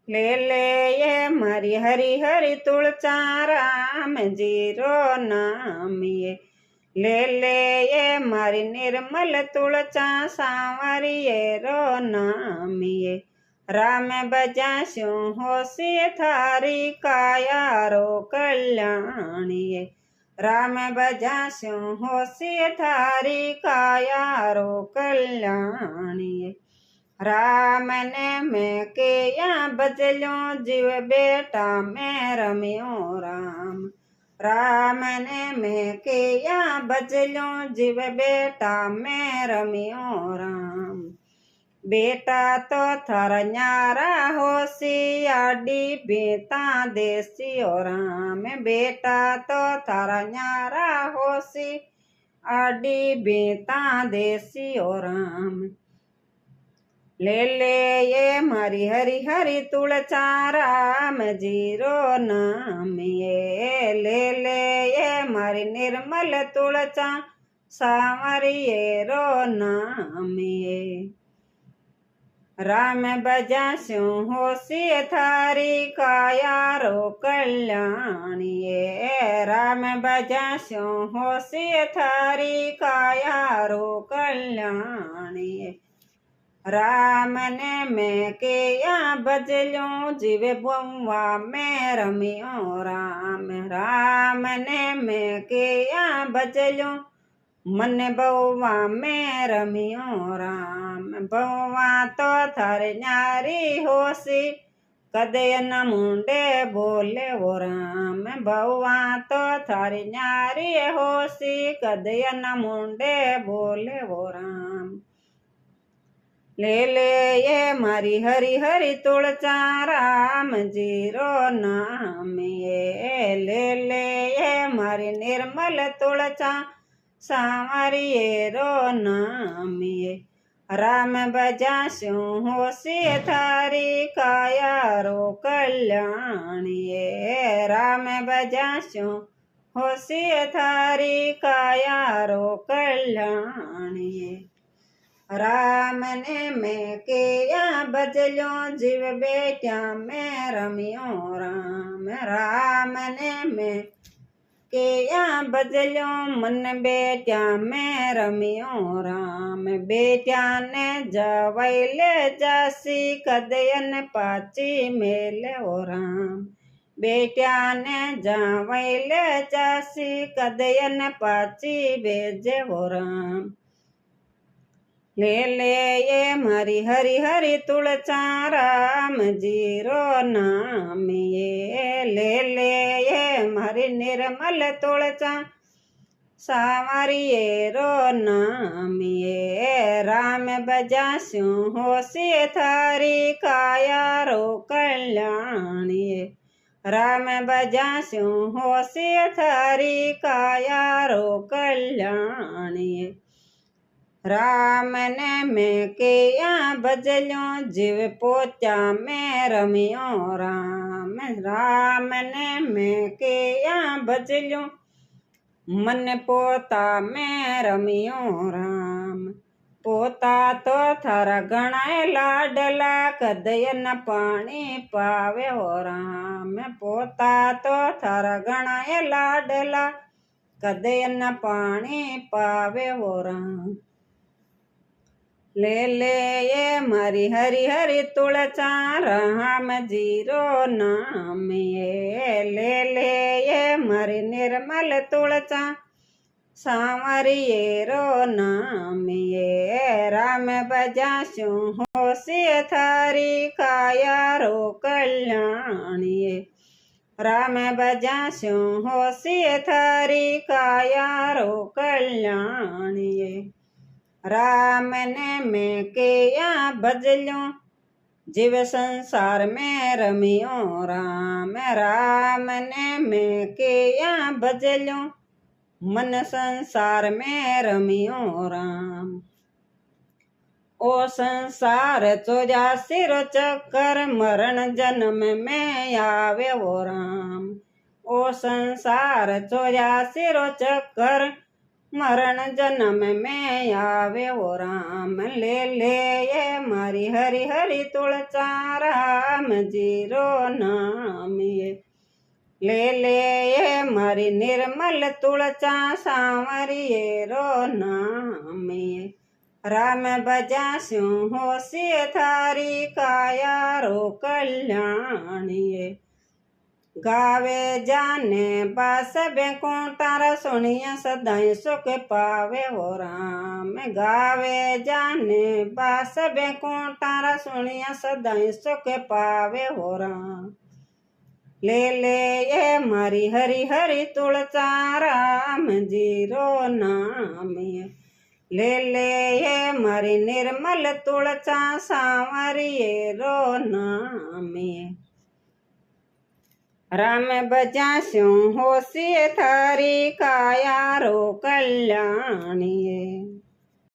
ले ले ये मारी हरी हरी तुलचा राम जीरो नाम ये। ले ले ये मारी निर्मल तुलचा सांवरी ये रो नाम ये। राम बजास्यो होशी थारी काया रो कल्याणी ये। राम बजास्यो होशी थारी काया रो कल्याणी ये। राम ने मैं के या बजलो जीव बेटा मैं रमियो राम। राम ने मैं के या बजलो जीव बेटा मैं रमियो राम। बेटा तो थर न्यारा होशी आडी बेता देसियो राम। बेटा तो थर न्यारा होशी आडी बेता देसियो राम। ले ले ये मारी हरी हरी तुलचा राम जीरो नाम ये। ले ले ये मारी निर्मल तुलचा सांवरी ये रो नाम ये। राम बजास्यो होशी थारी काया रो कल्याणी ये। राम बजास्यो होशी थारी काया रो कल्याणी ये। राम ने मैं के या बजलो जीव बुआ मैं रमियो राम। राम ने मैं के या बजलो मन बउआ मैं रमियो राम। बउआ तो थारे न्यारी होशी कदे न मुंडे बोले वो राम। बउआ तो थारी न्यारी होशी कदे न मुंडे बोले वो राम। ले ले ये मारी हरी हरी तुलचा राम जीरो नाम ये। ले ले ये मारी निर्मल तुलचा सांवरी ये रो नाम ये। राम बजास्यो होशी थारी काया रो कल्याणी ये। राम बजास्यो होशी थारी काया रो कल्याणी ये। राम ने मैं के या बजलो जीव बेटा मैं रमियो राम। राम ने मैं के या बजलो मन बेटा मैं रमियो राम। बेटा ने जवैले जासी कदयन पाची मेले ओ राम। बेटा ने जवैले जासी कदयन पाची बेजे ओ राम। ले ले ये मारी हरी हरी तुलचा राम जीरो नाम ये। ले ले ये मारी निर्मल तुलचा सांवरी ये रो नाम ये। राम बजास्यो होशी थारी काया रो कल्याणी ये। राम बजास्यो होशी थारी काया रो कल्याणी ये। राम ने मैं के या बजलो जीव पोचा मैं रमियो राम। राम ने मैं के या बजलो मन पोता मैं रमियो राम। पोता तो थारा घणा लाडला कदय न पानी पावे हो राम। पोता तो थारा घणा लाडला कदय न पानी पावे हो राम। ले ले ये मारी हरी हरी तुलचा राम जीरो नाम ये। ले ले ये मारी निर्मल तुलचा सांवरी ये रो नाम ये। राम बजास्यो होशी थारी काया रो कल्याणी ये। राम बजास्यो होशी थारी काया रो कल्याणी ये। राम ने मैं के या बजलो जीव संसार में रमियो राम। राम ने मैं के या बजलो मन संसार में रमियो राम। ओ संसार 84 रो चक्कर मरण जन्म में आवे वो राम। ओ संसार 84 रो चक्कर मरण जन्म में आवे वो राम। ले ले ये मारी हरि हरि तुलचा राम जीरो नाम ये। ले ले ये मारी निर्मल तुलचा सांवरिये रो नाम ये। राम बजास्यो होशिये थारी काया रो कल्याण ये। गावे जाने बास बेको तारा सुनिया सदाई सुख पावे वो राम। गावे जाने बास बेको तारा सुनिया सदाई सुख पावे वो राम। ले ले ये मारी हरि हरि तुलचा राम जीरो नाम ये। ले ले ये मारी निर्मल तुलचा सांवरिये रो नाम ये। राम बजास्यो होशिये थारी काया रो कल्याण ये।